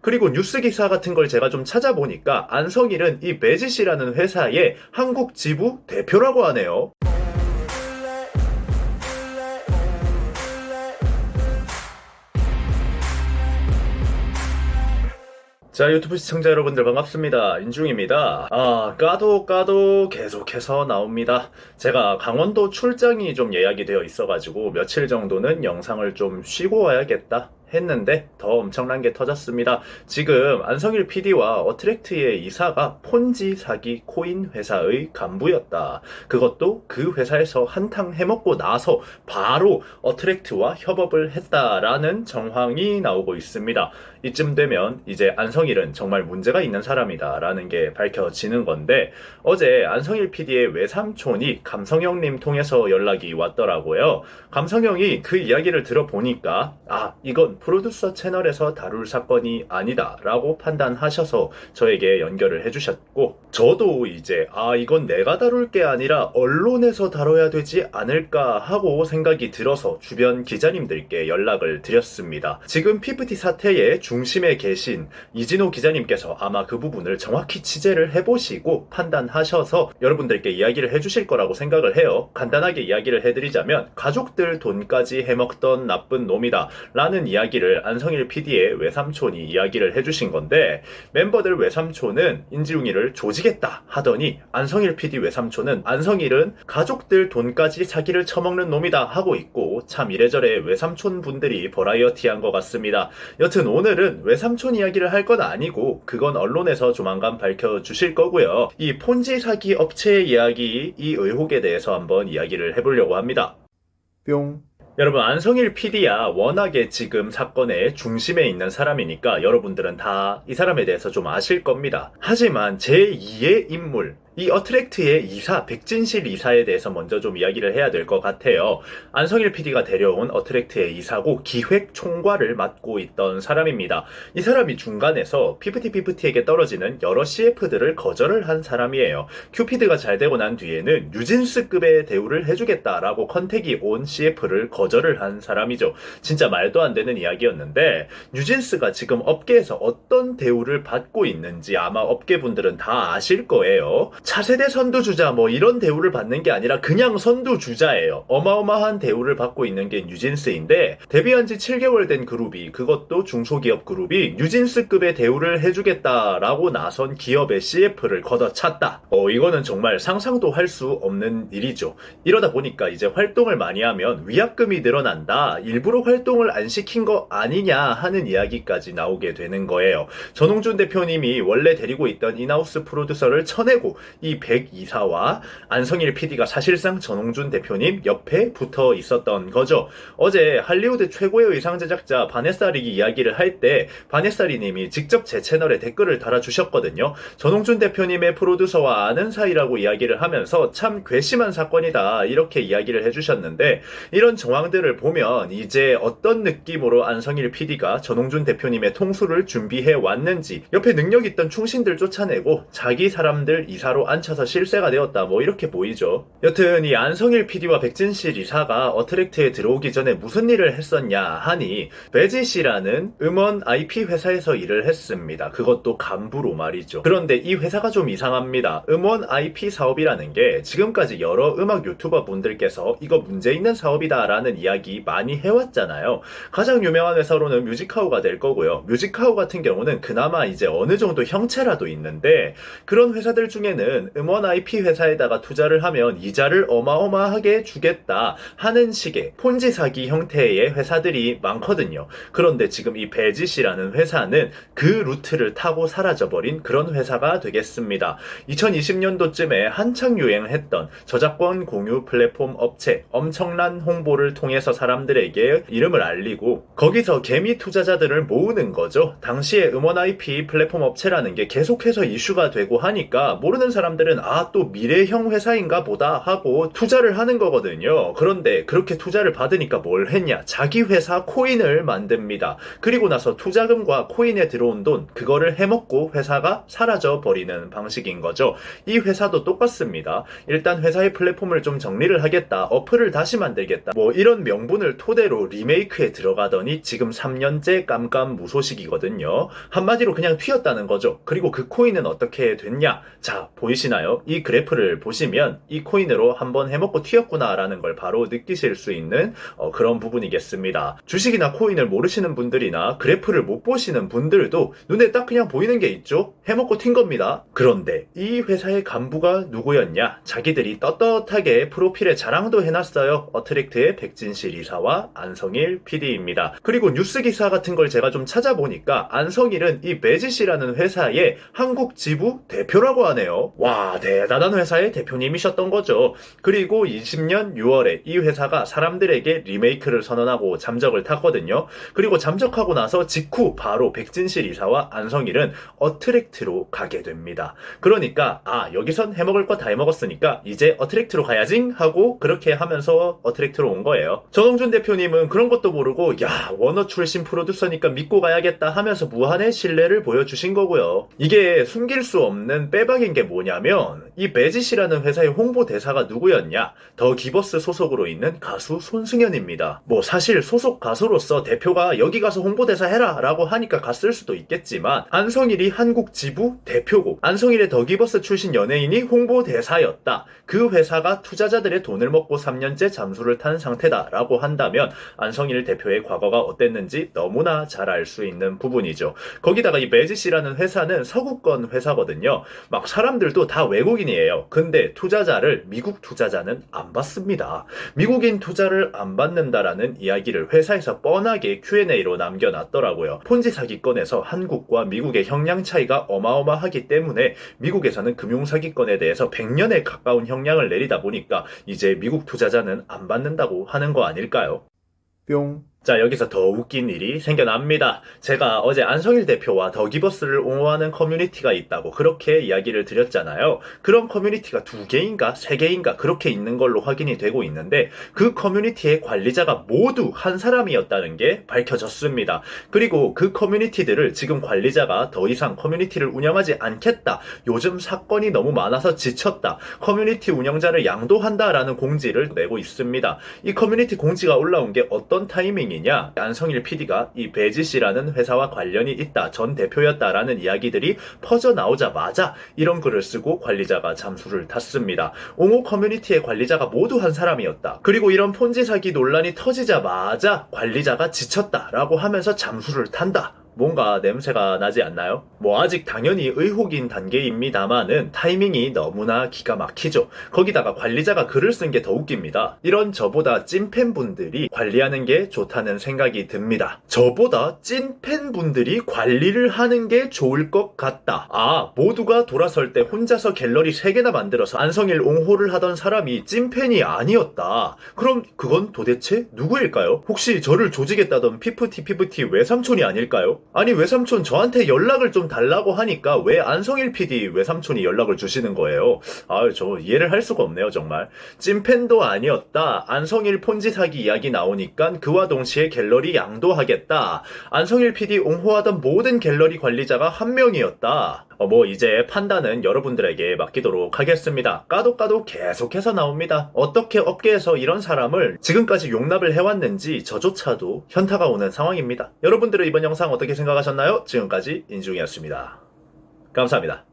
그리고 뉴스 기사 같은 걸 제가 좀 찾아보니까 안성일은 이 매짓이라는 회사의 한국 지부 대표라고 하네요. 자, 유튜브 시청자 여러분들 반갑습니다. 인중입니다. 까도 계속해서 나옵니다. 제가 강원도 출장이 좀 예약이 되어 있어가지고 며칠 정도는 영상을 좀 쉬고 와야겠다 했는데 더 엄청난 게 터졌습니다. 지금 안성일 PD와 어트랙트의 이사가 폰지 사기 코인 회사의 간부였다. 그것도 그 회사에서 한탕 해먹고 나서 바로 어트랙트와 협업을 했다라는 정황이 나오고 있습니다. 이쯤 되면 이제 안성일은 정말 문제가 있는 사람이다 라는 게 밝혀지는 건데, 어제 안성일 PD의 외삼촌이 감성형님 통해서 연락이 왔더라고요. 감성형이 그 이야기를 들어보니까 이건 프로듀서 채널에서 다룰 사건이 아니다 라고 판단하셔서 저에게 연결을 해주셨고, 저도 이제 이건 내가 다룰 게 아니라 언론에서 다뤄야 되지 않을까 하고 생각이 들어서 주변 기자님들께 연락을 드렸습니다. 지금 PPT 사태의 중심에 계신 이진호 기자님께서 아마 그 부분을 정확히 취재를 해보시고 판단하셔서 여러분들께 이야기를 해주실 거라고 생각을 해요. 간단하게 이야기를 해드리자면, 가족들 돈까지 해먹던 나쁜 놈이다 라는 이야기를 안성일 PD의 외삼촌이 이야기를 해주신 건데, 멤버들 외삼촌은 인지웅이를 조지겠다 하더니 안성일 PD 외삼촌은 안성일은 가족들 돈까지 사기를 쳐먹는 놈이다 하고 있고, 참 이래저래 외삼촌 분들이 버라이어티한 것 같습니다. 여튼 오늘은 외삼촌 이야기를 할 건 아니고 그건 언론에서 조만간 밝혀주실 거고요. 이 폰지 사기 업체의 이야기, 이 의혹에 대해서 한번 이야기를 해보려고 합니다. 뿅. 여러분, 안성일 PD야 워낙에 지금 사건의 중심에 있는 사람이니까 여러분들은 다 이 사람에 대해서 좀 아실 겁니다. 하지만 제2의 인물, 이 어트랙트의 이사, 백진실 이사에 대해서 먼저 좀 이야기를 해야 될 것 같아요. 안성일 PD가 데려온 어트랙트의 이사고 기획 총괄을 맡고 있던 사람입니다. 이 사람이 중간에서 피프티피프티에게 떨어지는 여러 CF들을 거절을 한 사람이에요. 큐피드가 잘 되고 난 뒤에는 뉴진스급의 대우를 해주겠다라고 컨택이 온 CF를 거절을 한 사람이죠. 진짜 말도 안 되는 이야기였는데, 뉴진스가 지금 업계에서 어떤 대우를 받고 있는지 아마 업계분들은 다 아실 거예요. 차세대 선두주자 뭐 이런 대우를 받는 게 아니라 그냥 선두주자예요. 어마어마한 대우를 받고 있는 게 뉴진스인데, 데뷔한 지 7개월 된 그룹이, 그것도 중소기업 그룹이 뉴진스급의 대우를 해주겠다라고 나선 기업의 CF를 걷어찼다. 이거는 정말 상상도 할 수 없는 일이죠. 이러다 보니까 이제 활동을 많이 하면 위약금이 늘어난다, 일부러 활동을 안 시킨 거 아니냐 하는 이야기까지 나오게 되는 거예요. 전홍준 대표님이 원래 데리고 있던 인하우스 프로듀서를 쳐내고 이 백 이사와 안성일 PD가 사실상 전홍준 대표님 옆에 붙어 있었던 거죠. 어제 할리우드 최고의 의상 제작자 바네사 리기 이야기를 할 때 바네사 리님이 직접 제 채널에 댓글을 달아주셨거든요. 전홍준 대표님의 프로듀서와 아는 사이라고 이야기를 하면서 참 괘씸한 사건이다 이렇게 이야기를 해주셨는데, 이런 정황들을 보면 이제 어떤 느낌으로 안성일 PD가 전홍준 대표님의 통수를 준비해 왔는지, 옆에 능력 있던 충신들 쫓아내고 자기 사람들 이사로 앉혀서 실세가 되었다 뭐 이렇게 보이죠. 여튼 이 안성일 PD와 백진실 이사가 어트랙트에 들어오기 전에 무슨 일을 했었냐 하니, 매짓이라는 음원 IP 회사에서 일을 했습니다. 그것도 간부로 말이죠. 그런데 이 회사가 좀 이상합니다. 음원 IP 사업이라는 게 지금까지 여러 음악 유튜버 분들께서 이거 문제 있는 사업이다 라는 이야기 많이 해왔잖아요. 가장 유명한 회사로는 뮤직하우가 될 거고요. 뮤직하우 같은 경우는 그나마 이제 어느 정도 형체라도 있는데, 그런 회사들 중에는 음원 IP 회사에다가 투자를 하면 이자를 어마어마하게 주겠다 하는 식의 폰지 사기 형태의 회사들이 많거든요. 그런데 지금 이 매짓이라는 회사는 그 루트를 타고 사라져버린 그런 회사가 되겠습니다. 2020년도쯤에 한창 유행했던 저작권 공유 플랫폼 업체, 엄청난 홍보를 통해서 사람들에게 이름을 알리고 거기서 개미 투자자들을 모으는 거죠. 당시에 음원 IP 플랫폼 업체라는 게 계속해서 이슈가 되고 하니까 모르는 사람들은 또 미래형 회사인가 보다 하고 투자를 하는 거거든요. 그런데 그렇게 투자를 받으니까 뭘 했냐? 자기 회사 코인을 만듭니다. 그리고 나서 투자금과 코인에 들어온 돈, 그거를 해먹고 회사가 사라져 버리는 방식인 거죠. 이 회사도 똑같습니다. 일단 회사의 플랫폼을 좀 정리를 하겠다, 어플을 다시 만들겠다, 뭐 이런 명분을 토대로 리메이크에 들어가더니 지금 3년째 깜깜무소식이거든요. 한마디로 그냥 튀었다는 거죠. 그리고 그 코인은 어떻게 됐냐? 자, 보이시나요? 이 그래프를 보시면 이 코인으로 한번 해먹고 튀었구나 라는 걸 바로 느끼실 수 있는 그런 부분이겠습니다. 주식이나 코인을 모르시는 분들이나 그래프를 못 보시는 분들도 눈에 딱 그냥 보이는 게 있죠? 해먹고 튄 겁니다. 그런데 이 회사의 간부가 누구였냐? 자기들이 떳떳하게 프로필에 자랑도 해놨어요. 어트랙트의 백진실 이사와 안성일 PD입니다. 그리고 뉴스 기사 같은 걸 제가 좀 찾아보니까 안성일은 이 매짓이라는 회사의 한국 지부 대표라고 하네요. 와, 대단한 회사의 대표님이셨던 거죠. 그리고 20년 6월에 이 회사가 사람들에게 리메이크를 선언하고 잠적을 탔거든요. 그리고 잠적하고 나서 직후 바로 백진실 이사와 안성일은 어트랙트로 가게 됩니다. 그러니까 여기선 해먹을 거 다 해먹었으니까 이제 어트랙트로 가야지 하고 그렇게 하면서 어트랙트로 온 거예요. 전홍준 대표님은 그런 것도 모르고 워너 출신 프로듀서니까 믿고 가야겠다 하면서 무한의 신뢰를 보여주신 거고요. 이게 숨길 수 없는 빼박인 게 뭐냐면 이 매짓이라는 회사의 홍보대사가 누구였냐? 더 기버스 소속으로 있는 가수 손승연입니다. 뭐 사실 소속 가수로서 대표가 여기 가서 홍보대사 해라 라고 하니까 갔을 수도 있겠지만 안성일이 한국 지부 대표고 안성일의 더 기버스 출신 연예인이 홍보대사였다. 그 회사가 투자자들의 돈을 먹고 3년째 잠수를 탄 상태다 라고 한다면 안성일 대표의 과거가 어땠는지 너무나 잘 알 수 있는 부분이죠. 거기다가 이 매짓이라는 회사는 서구권 회사거든요. 막 사람들도 다 외국인이에요. 근데 투자자를 미국 투자자는 안 받습니다. 미국인 투자를 안 받는다라는 이야기를 회사에서 뻔하게 Q&A로 남겨놨더라고요. 폰지 사기건에서 한국과 미국의 형량 차이가 어마어마하기 때문에 미국에서는 금융사기건에 대해서 100년에 가까운 형량을 내리다 보니까 이제 미국 투자자는 안 받는다고 하는 거 아닐까요? 뿅. 자, 여기서 더 웃긴 일이 생겨납니다. 제가 어제 안성일 대표와 더 기버스를 옹호하는 커뮤니티가 있다고 그렇게 이야기를 드렸잖아요. 그런 커뮤니티가 2개인가 3개인가 그렇게 있는 걸로 확인이 되고 있는데 그 커뮤니티의 관리자가 모두 한 사람이었다는 게 밝혀졌습니다. 그리고 그 커뮤니티들을 지금 관리자가 더 이상 커뮤니티를 운영하지 않겠다. 요즘 사건이 너무 많아서 지쳤다. 커뮤니티 운영자를 양도한다라는 공지를 내고 있습니다. 이 커뮤니티 공지가 올라온 게 어떤 타이밍이 안성일 PD가 이 매짓이라는 회사와 관련이 있다, 전 대표였다라는 이야기들이 퍼져나오자마자 이런 글을 쓰고 관리자가 잠수를 탔습니다. 옹호 커뮤니티의 관리자가 모두 한 사람이었다. 그리고 이런 폰지 사기 논란이 터지자마자 관리자가 지쳤다라고 하면서 잠수를 탄다. 뭔가 냄새가 나지 않나요? 뭐 아직 당연히 의혹인 단계입니다만은 타이밍이 너무나 기가 막히죠. 거기다가 관리자가 글을 쓴 게 더 웃깁니다. 이런 저보다 찐팬분들이 관리하는 게 좋다는 생각이 듭니다. 저보다 찐팬분들이 관리를 하는 게 좋을 것 같다. 모두가 돌아설 때 혼자서 갤러리 3개나 만들어서 안성일 옹호를 하던 사람이 찐팬이 아니었다. 그럼 그건 도대체 누구일까요? 혹시 저를 조지겠다던 피프티 외삼촌이 아닐까요? 아니, 외삼촌 저한테 연락을 좀 달라고 하니까 왜 안성일 PD 외삼촌이 연락을 주시는 거예요? 저 이해를 할 수가 없네요, 정말. 찐팬도 아니었다. 안성일 폰지 사기 이야기 나오니까 그와 동시에 갤러리 양도하겠다. 안성일 PD 옹호하던 모든 갤러리 관리자가 한 명이었다. 이제 판단은 여러분들에게 맡기도록 하겠습니다. 까도 계속해서 나옵니다. 어떻게 업계에서 이런 사람을 지금까지 용납을 해왔는지 저조차도 현타가 오는 상황입니다. 여러분들은 이번 영상 어떻게 생각하셨나요? 지금까지 인중이었습니다. 감사합니다.